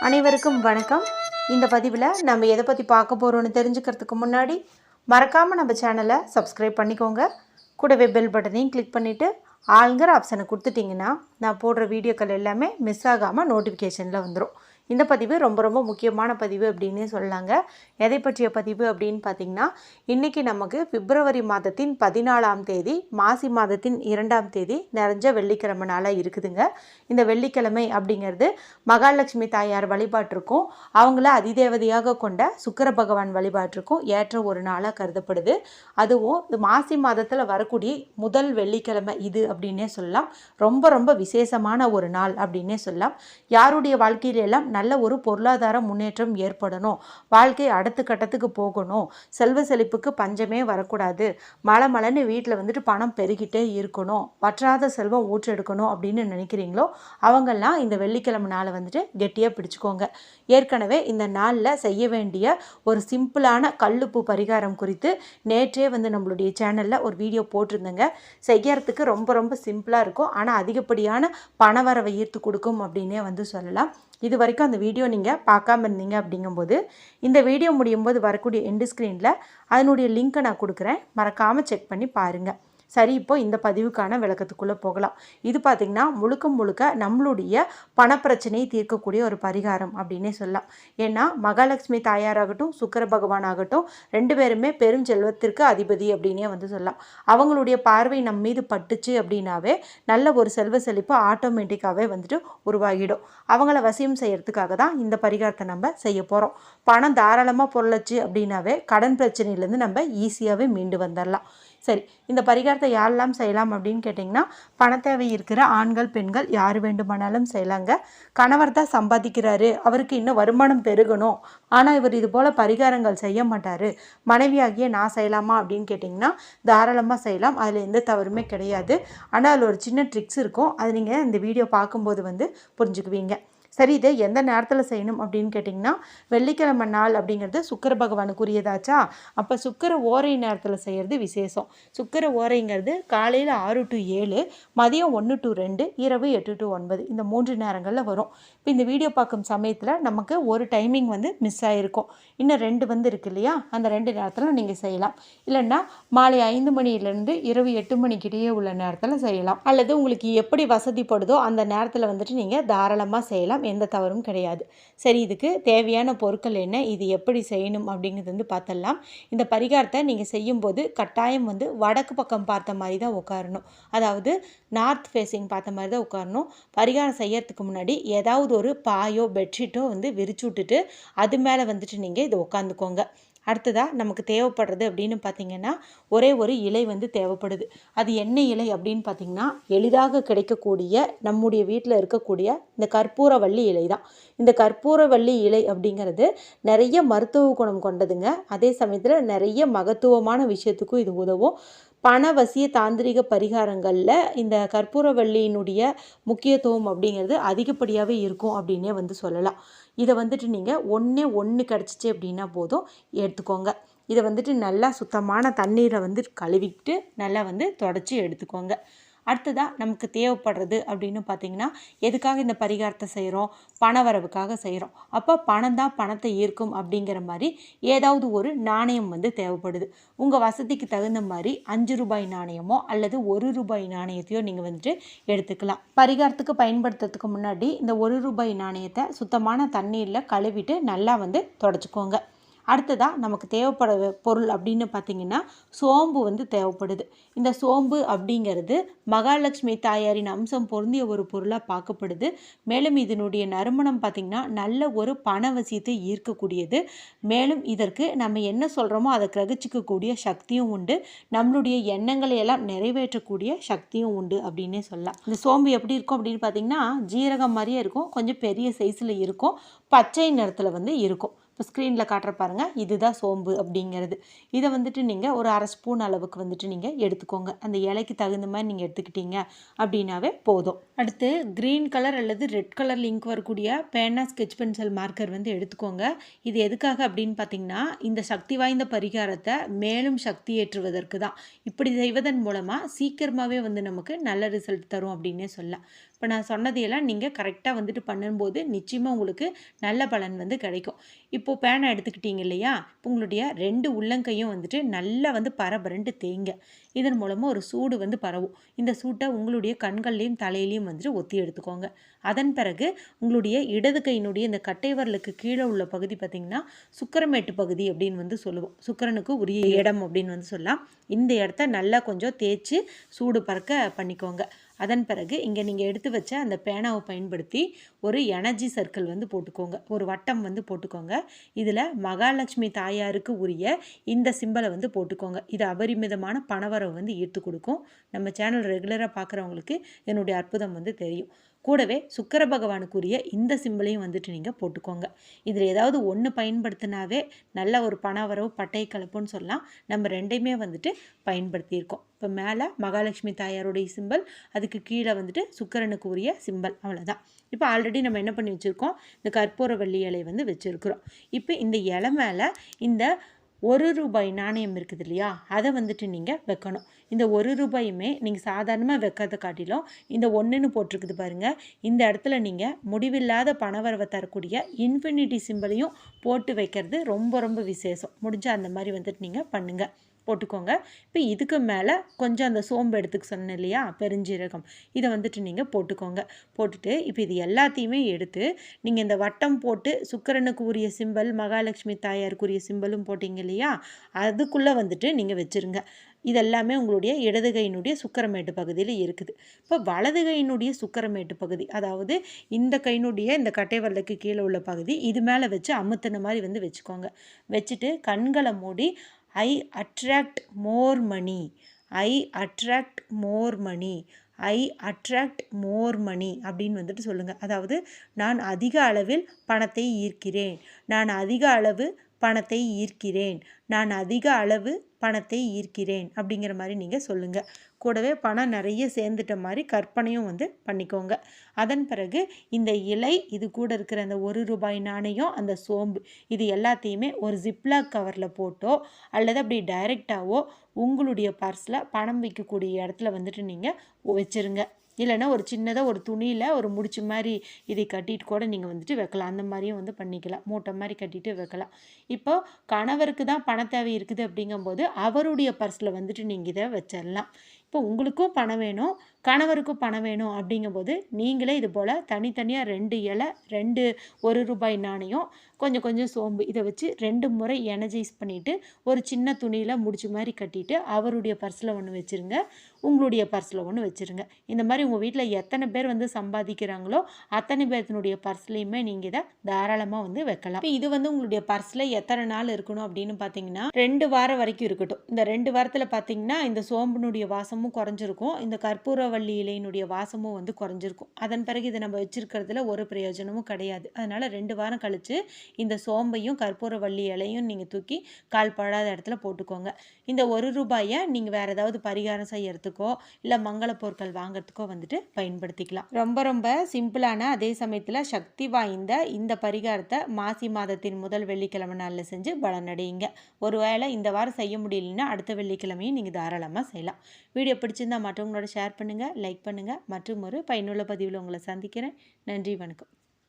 அனைவருக்கும் வணக்கம். இந்த பதிவில் நம்ம எதை பற்றி பார்க்க போகிறோன்னு தெரிஞ்சுக்கிறதுக்கு முன்னாடி மறக்காமல் நம்ம சேனலை சப்ஸ்கிரைப் பண்ணிக்கோங்க. கூடவே பெல் பட்டனையும் கிளிக் பண்ணிவிட்டு ஆளுங்கிற ஆப்ஷனை கொடுத்துட்டிங்கன்னா நான் போடுற வீடியோக்கள் எல்லாமே மிஸ் ஆகாமல் நோட்டிஃபிகேஷனில் வந்துடும். இந்த பதிவு ரொம்ப ரொம்ப முக்கியமான பதிவு அப்படின்னே சொல்லலாங்க. எதை பற்றிய பதிவு அப்படின்னு பார்த்திங்கன்னா, இன்றைக்கி நமக்கு பிப்ரவரி மாதத்தின் 14ஆம் தேதி மாசி மாதத்தின் 2ஆம் தேதி நிறைஞ்ச வெள்ளிக்கிழமை நாளாக இருக்குதுங்க. இந்த வெள்ளிக்கிழமை அப்படிங்கிறது மகாலட்சுமி தாயார் வழிபாட்டிற்கும் அவங்கள அதிதேவதையாக கொண்ட சுக்கிர பகவான் வழிபாட்டிற்கும் ஏற்ற ஒரு நாளாக கருதப்படுது. அதுவும் மாசி மாதத்தில் வரக்கூடிய முதல் வெள்ளிக்கிழமை இது அப்படின்னே சொல்லலாம். ரொம்ப ரொம்ப விசேஷமான ஒரு நாள் அப்படின்னே சொல்லலாம். யாருடைய வாழ்க்கையிலெல்லாம் நல்ல ஒரு பொருளாதார முன்னேற்றம் ஏற்படணும், வாழ்க்கை அடுத்த கட்டத்துக்கு போகணும், செல்வ செழிப்புக்கு பஞ்சமே வரக்கூடாது, மழைன்னு வீட்டில் வந்துட்டு பணம் பெருகிட்டே இருக்கணும், வற்றாத செல்வம் ஊற்றெடுக்கணும் அப்படின்னு நினைக்கிறீங்களோ அவங்கெல்லாம் இந்த வெள்ளிக்கிழமை நாளை வந்துட்டு கெட்டியாக பிடிச்சிக்கோங்க. ஏற்கனவே இந்த நாளில் செய்ய வேண்டிய ஒரு சிம்பிளான கல்லுப்பு பரிகாரம் குறித்து நேற்றே நம்மளுடைய சேனலில் ஒரு வீடியோ போட்டிருந்தேங்க. செய்யறதுக்கு ரொம்ப ரொம்ப சிம்பிளாக இருக்கும், ஆனால் அதிகப்படியான பணவரவை ஈர்த்து கொடுக்கும் அப்படின்னே சொல்லலாம். இது வரைக்கும் அந்த வீடியோ நீங்கள் பார்க்காம இருந்தீங்க அப்படிங்கும்போது இந்த வீடியோ முடியும் போது வரக்கூடிய எண்டு ஸ்க்ரீனில் அதனுடைய லிங்க்கை நான் கொடுக்குறேன், மறக்காமல் செக் பண்ணி பாருங்கள். சரி, இப்போ இந்த பதிவுக்கான விளக்கத்துக்குள்ளே போகலாம். இது பார்த்திங்கன்னா முழுக்க நம்மளுடைய பணப்பிரச்சனையை தீர்க்கக்கூடிய ஒரு பரிகாரம் அப்படின்னே சொல்லலாம். ஏன்னா மகாலட்சுமி தாயாராகட்டும் சுக்கிர பகவான் ஆகட்டும் 2 பேருமே பெரும் செல்வத்திற்கு அதிபதி அப்படின்னே சொல்லலாம். அவங்களுடைய பார்வை நம் மீது பட்டுச்சு அப்படின்னாவே நல்ல ஒரு செல்வ செழிப்பு ஆட்டோமேட்டிக்காகவே உருவாகிடும். அவங்கள வசியம் செய்யறதுக்காக தான் இந்த பரிகாரத்தை நம்ம செய்ய போகிறோம். பணம் தாராளமாக பொருளச்சு அப்படின்னாவே கடன் பிரச்சனையிலேருந்து நம்ம ஈஸியாகவே மீண்டு வந்துடலாம். சரி, இந்த பரிகாரத்தை யாரெல்லாம் செய்யலாம் அப்படின்னு கேட்டிங்கன்னா, பணத்தேவை இருக்கிற ஆண்கள் பெண்கள் யார் வேண்டுமானாலும் செய்யலாங்க. கணவர் தான் சம்பாதிக்கிறாரு, அவருக்கு இன்னும் வருமானம் பெருகணும், ஆனால் இவர் இது போல் பரிகாரங்கள் செய்ய மாட்டார், மனைவியாகிய நான் செய்யலாமா அப்படின்னு கேட்டிங்கன்னா தாராளமாக செய்யலாம். அதில் எந்த தவறுமே கிடையாது. ஆனால் அதில் ஒரு சின்ன ட்ரிக்ஸ் இருக்கும், அது நீங்கள் இந்த வீடியோ பார்க்கும்போது புரிஞ்சுக்குவீங்க. சரி, இதை எந்த நேரத்தில் செய்யணும் அப்படின்னு கேட்டிங்கன்னா, வெள்ளிக்கிழமை நாள் அப்படிங்கிறது சுக்கிர பகவானுக்குரியதாச்சா, அப்போ சுக்கிர ஓரை நேரத்தில் செய்கிறது விசேஷம். சுக்கிர ஓரைங்கிறது காலையில் 6 to 7, மதியம் 1 to 2, இரவு 8 to 9 இந்த 3 நேரங்களில் வரும். இப்போ இந்த வீடியோ பார்க்கும் சமயத்தில் நமக்கு ஒரு டைமிங் மிஸ் ஆகிருக்கும், இன்னும் 2 இருக்கு இல்லையா, அந்த 2 நேரத்தில் நீங்கள் செய்யலாம். இல்லைன்னா மாலை 5 மணிலேருந்து இரவு 8 மணிக்கிட்டேயே உள்ள நேரத்தில் செய்யலாம். அல்லது உங்களுக்கு எப்படி வசதிப்படுதோ அந்த நேரத்தில் நீங்கள் தாராளமாக செய்யலாம், எந்த தவறும் கிடையாது. சரி, இதுக்கு தேவையான பொருட்கள் என்ன, இது எப்படி செய்யணும் அப்படிங்கிறது பார்த்தலாம். இந்த பரிகாரத்தை நீங்கள் செய்யும்போது கட்டாயம் வடக்கு பக்கம் பார்த்த மாதிரி தான் உட்காரணும், அதாவது நார்த் ஃபேஸிங் பார்த்த மாதிரி தான் உட்காரணும். பரிகாரம் செய்யறதுக்கு முன்னாடி ஏதாவது ஒரு பாயோ பெட்ஷீட்டோ விரிச்சு விட்டுட்டு அது மேலே நீங்கள் இதை உட்காந்துக்கோங்க. அடுத்ததாக நமக்கு தேவைப்படுறது அப்படின்னு பார்த்திங்கன்னா ஒரே ஒரு இலை தேவைப்படுது. அது என்ன இலை அப்படின்னு பார்த்திங்கன்னா, எளிதாக கிடைக்கக்கூடிய நம்முடைய வீட்டில் இருக்கக்கூடிய இந்த கற்பூரவள்ளி இலை தான். இந்த கற்பூரவள்ளி இலை அப்படிங்கிறது நிறைய மருத்துவ குணம் கொண்டதுங்க. அதே சமயத்தில் நிறைய மகத்துவமான விஷயத்துக்கும் இது உதவும். பணவசிய தாந்திரிக பரிகாரங்களில் இந்த கற்பூரவள்ளியினுடைய முக்கியத்துவம் அப்படிங்கிறது அதிகப்படியாகவே இருக்கும் அப்படின்னே சொல்லலாம். இதை நீங்கள் ஒன்று கிடச்சிச்சு அப்படின்னா போதும், எடுத்துக்கோங்க. இதை நல்லா சுத்தமான தண்ணீரை கழுவிட்டு நல்லா தொடச்சி எடுத்துக்கோங்க. அடுத்ததாக நமக்கு தேவைப்படுறது அப்படின்னு பார்த்திங்கன்னா, எதுக்காக இந்த பரிகாரத்தை செய்கிறோம், பணவரவுக்காக செய்கிறோம். அப்போ பணம் தான் பணத்தை ஈர்க்கும் அப்படிங்கிற மாதிரி ஏதாவது ஒரு நாணயம் தேவைப்படுது. உங்கள் வசதிக்கு தகுந்த மாதிரி 5 ரூபாய் நாணயமோ அல்லது 1 ரூபாய் நாணயத்தையோ நீங்கள் எடுத்துக்கலாம். பரிகாரத்துக்கு பயன்படுத்துறதுக்கு முன்னாடி இந்த 1 ரூபாய் நாணயத்தை சுத்தமான தண்ணீரில் கழுவிட்டு நல்லா தொடச்சிக்கோங்க. அடுத்ததாக நமக்கு தேவைப்பட பொருள் அப்படின்னு பார்த்திங்கன்னா சோம்பு தேவைப்படுது. இந்த சோம்பு அப்படிங்கிறது மகாலட்சுமி தாயாரின் அம்சம் பொருந்திய ஒரு பொருளாக பார்க்கப்படுது. மேலும் இதனுடைய நறுமணம் பார்த்திங்கன்னா நல்ல ஒரு பணவசியத்தை ஈர்க்கக்கூடியது. மேலும் இதற்கு நம்ம என்ன சொல்கிறோமோ அதை கிரகிச்சிக்கக்கூடிய சக்தியும் உண்டு, நம்மளுடைய எண்ணங்களை எல்லாம் நிறைவேற்றக்கூடிய சக்தியும் உண்டு அப்படின்னே சொல்லலாம். இந்த சோம்பு எப்படி இருக்கும் அப்படின்னு பார்த்திங்கன்னா ஜீரகம் மாதிரியே இருக்கும், கொஞ்சம் பெரிய சைஸில் இருக்கும், பச்சை நிறத்தில் இருக்கும். இப்போ ஸ்க்ரீனில் காட்டுற பாருங்கள், இதுதான் சோம்பு அப்படிங்கிறது. இதை வந்துட்டு நீங்கள் ஒரு 1/2 ஸ்பூன் அளவுக்கு வந்துட்டு நீங்கள் எடுத்துக்கோங்க. அந்த இலைக்கு தகுந்த மாதிரி நீங்கள் எடுத்துக்கிட்டீங்க அப்படின்னாவே போதும். அடுத்து க்ரீன் கலர் அல்லது ரெட் கலர் லிங்க் வரக்கூடிய பேனா ஸ்கெட்ச் பென்சில் மார்க்கர் வந்து எடுத்துக்கோங்க. இது எதுக்காக அப்படின்னு பார்த்தீங்கன்னா, இந்த சக்தி வாய்ந்த பரிகாரத்தை மேலும் சக்தி ஏற்றுவதற்கு தான். இப்படி செய்வதன் மூலமாக சீக்கிரமாகவே வந்து நமக்கு நல்ல ரிசல்ட் தரும் அப்படின்னே சொல்லலாம். இப்போ நான் சொன்னதையெல்லாம் நீங்கள் கரெக்டாக வந்துட்டு பண்ணும்போது நிச்சயமாக உங்களுக்கு நல்ல பலன் வந்து கிடைக்கும். இப்போது பேனை எடுத்துக்கிட்டீங்க இல்லையா, இப்போ உங்களுடைய 2 உள்ளங்கையும் வந்துட்டு நல்லா வந்து பரபரண்டு தேய்ங்க. இதன் மூலமாக ஒரு சூடு வந்து பரவும். இந்த சூட்டை உங்களுடைய கண்கள்லையும் தலையிலையும் வந்துட்டு ஒத்தி எடுத்துக்கோங்க. அதன் பிறகு உங்களுடைய இடது கையினுடைய இந்த கட்டை விரலுக்கு கீழே உள்ள பகுதி பார்த்திங்கன்னா சுக்கிரமேட்டு பகுதி அப்படின்னு வந்து சொல்லுவோம். சுக்கிரனுக்கு உரிய இடம் அப்படின்னு வந்து சொல்லலாம். இந்த இடத்த நல்லா கொஞ்சம் தேய்ச்சி சூடு பறக்க பண்ணிக்கோங்க. அதன் பிறகு இங்கே நீங்கள் எடுத்து வச்ச அந்த பேனாவை பயன்படுத்தி ஒரு எனர்ஜி சர்க்கிள் வந்து போட்டுக்கோங்க. ஒரு வட்டம் வந்து போட்டுக்கோங்க. இதில் மகாலட்சுமி தாயாருக்கு உரிய இந்த சிம்பலை வந்து போட்டுக்கோங்க. இது அபரிமிதமான பணவரவு வந்து ஈர்த்து கொடுக்கும். நம்ம சேனல் ரெகுலராக பார்க்குறவங்களுக்கு என்னுடைய அற்புதம் வந்து தெரியும். கூடவே சுக்கிர பகவானுக்குரிய இந்த சிம்பிளையும் வந்துட்டு நீங்கள் போட்டுக்கோங்க. இதில் ஏதாவது ஒன்று பயன்படுத்தினாவே நல்ல ஒரு பணவரவு பட்டை கலப்புன்னு சொல்லலாம். நம்ம ரெண்டையுமே வந்துட்டு பயன்படுத்தியிருக்கோம். இப்போ மேலே மகாலட்சுமி தாயாருடைய சிம்பல், அதுக்கு கீழே வந்துட்டு சுக்கிரனுக்கு உரிய சிம்பல், அவ்வளோதான். இப்போ ஆல்ரெடி நம்ம என்ன பண்ணி வச்சுருக்கோம், இந்த கற்பூரவள்ளி இலை வந்து வச்சுருக்குறோம். இப்போ இந்த இலை மேலே இந்த ₹1 நாணயம் இருக்குது இல்லையா, அதை வந்துட்டு நீங்கள் வைக்கணும். இந்த ₹1 நீங்கள் சாதாரணமாக வைக்கிறத காட்டிலும் இந்த 1ன்னு போட்டிருக்குது பாருங்கள், இந்த இடத்துல நீங்கள் முடிவில்லாத பணவரவை தரக்கூடிய இன்ஃபினிட்டி சிம்பலையும் போட்டு வைக்கிறது ரொம்ப ரொம்ப விசேஷம். முடிஞ்சால் அந்த மாதிரி வந்துட்டு நீங்கள் பண்ணுங்கள், போட்டுக்கோங்க. இப்போ இதுக்கு மேலே கொஞ்சம் அந்த சோம்பு எடுத்துக்க சொன்னேன் இல்லையா, பெருஞ்சீரகம், இதை வந்துட்டு நீங்கள் போட்டுக்கோங்க. போட்டுட்டு இப்போ இது எல்லாத்தையுமே எடுத்து நீங்கள் இந்த வட்டம் போட்டு சுக்கிரனுக்கு உரிய சிம்பல், மகாலட்சுமி தாயாருக்குரிய சிம்பலும் போட்டிங்க இல்லையா, அதுக்குள்ளே வந்துட்டு நீங்கள் வச்சுருங்க. இதெல்லாமே உங்களுடைய இடது கையினுடைய சுக்கிரமேட்டு பகுதியில் இருக்குது. இப்போ வலது கையினுடைய சுக்கிரமேட்டு பகுதி, அதாவது இந்த கையினுடைய இந்த கட்டை விரலுக்கு கீழே உள்ள பகுதி, இது மேலே வச்சு அமுத்தின மாதிரி வந்து வச்சுக்கோங்க. வச்சுட்டு கண்களை மூடி I attract more money, I attract more money, I attract more money அப்படின்னு வந்துட்டு சொல்லுங்கள். அதாவது நான் அதிக அளவில் பணத்தை ஈர்க்கிறேன், நான் அதிக அளவு பணத்தை ஈர்க்கிறேன், நான் அதிக அளவு பணத்தை ஈர்க்கிறேன் அப்படிங்கிற மாதிரி நீங்கள் சொல்லுங்கள். கூடவே பணம் நிறைய சேர்ந்துட்ட மாதிரி கற்பனையும் வந்து பண்ணிக்கோங்க. அதன் பிறகு இந்த இலை, இது கூட இருக்கிற அந்த ₹1 நாணயம், அந்த சோம்பு, இது எல்லாத்தையுமே ஒரு ஜிப்லாக் கவரில் போட்டோ அல்லது அப்படி டைரெக்டாகவோ உங்களுடைய பர்ஸில் பணம் வைக்கக்கூடிய இடத்துல வந்துட்டு நீங்கள் வச்சுருங்க. இல்லைன்னா ஒரு சின்னதாக ஒரு துணியில் ஒரு முடிச்சு மாதிரி இதை கட்டிட்டு கூட நீங்கள் வந்துட்டு வைக்கலாம். அந்த மாதிரியும் வந்து பண்ணிக்கலாம், மூட்டை மாதிரி கட்டிட்டு வைக்கலாம். இப்போ கணவருக்கு தான் பண தேவை இருக்குது அப்படிங்கும்போது அவருடைய பர்ஸில் வந்துட்டு நீங்கள் இதை வச்சிடலாம். இப்போ உங்களுக்கும் பணம் வேணும், கணவருக்கும் பணம் வேணும் அப்படிங்கும்போது நீங்களே இது போல் தனித்தனியாக 2 இலை, 2 ₹1 நாணயம், கொஞ்சம் கொஞ்சம் சோம்பு, இதை வச்சு 2 முறை எனர்ஜைஸ் பண்ணிவிட்டு ஒரு சின்ன துணியில் முடிச்சு மாதிரி கட்டிட்டு அவருடைய பர்ஸில் ஒன்று வச்சுருங்க, உங்களுடைய பர்ஸில் ஒன்று வச்சுருங்க. இந்த மாதிரி உங்கள் வீட்டில் எத்தனை பேர் வந்து சம்பாதிக்கிறாங்களோ அத்தனை பேர்த்தினுடைய பர்ஸ்லேயுமே நீங்கள் இதை தாராளமாக வந்து வைக்கலாம். இது வந்து உங்களுடைய பர்ஸில் எத்தனை நாள் இருக்கணும் அப்படின்னு பார்த்தீங்கன்னா 2 வாரம் வரைக்கும் இருக்கட்டும். இந்த 2 வாரத்தில் பார்த்தீங்கன்னா இந்த சோம்பினுடைய வாசமும் குறைஞ்சிருக்கும், இந்த கற்பூரவள்ளி இலையினுடைய வாசமும் வந்து குறைஞ்சிருக்கும். அதன் பிறகு இதை நம்ம வச்சிருக்கிறதுல ஒரு பிரயோஜனமும் கிடையாது. அதனால் 2 வாரம் கழித்து இந்த சோம்பையும் கற்பூரவள்ளி இலையும் நீங்கள் தூக்கி கால் படாத இடத்துல போட்டுக்கோங்க. இந்த ₹1 நீங்கள் வேறு ஏதாவது பரிகாரம் செய்யறதுக்கோ இல்லை மங்கள பொருட்கள் வாங்கிறதுக்கோ வந்துட்டு பயன்படுத்திக்கலாம். ரொம்ப ரொம்ப சிம்பிளான அதே சமயத்தில் சக்தி வாய்ந்த இந்த பரிகாரத்தை மாசி மாதத்தின் முதல் வெள்ளிக்கிழமை நாளில் செஞ்சு பலனடையுங்க. ஒருவேளை இந்த வாரம் செய்ய முடியலன்னா அடுத்த வெள்ளிக்கிழமையும் நீங்கள் தாராளமாக செய்யலாம். வீடியோ பிடிச்சிருந்தால் மற்றவங்களோட ஷேர் பண்ணுங்கள், லைக் பண்ணுங்கள். மற்றும் ஒரு பயனுள்ள பதிவில் உங்களை சந்திக்கிறேன். நன்றி, வணக்கம்.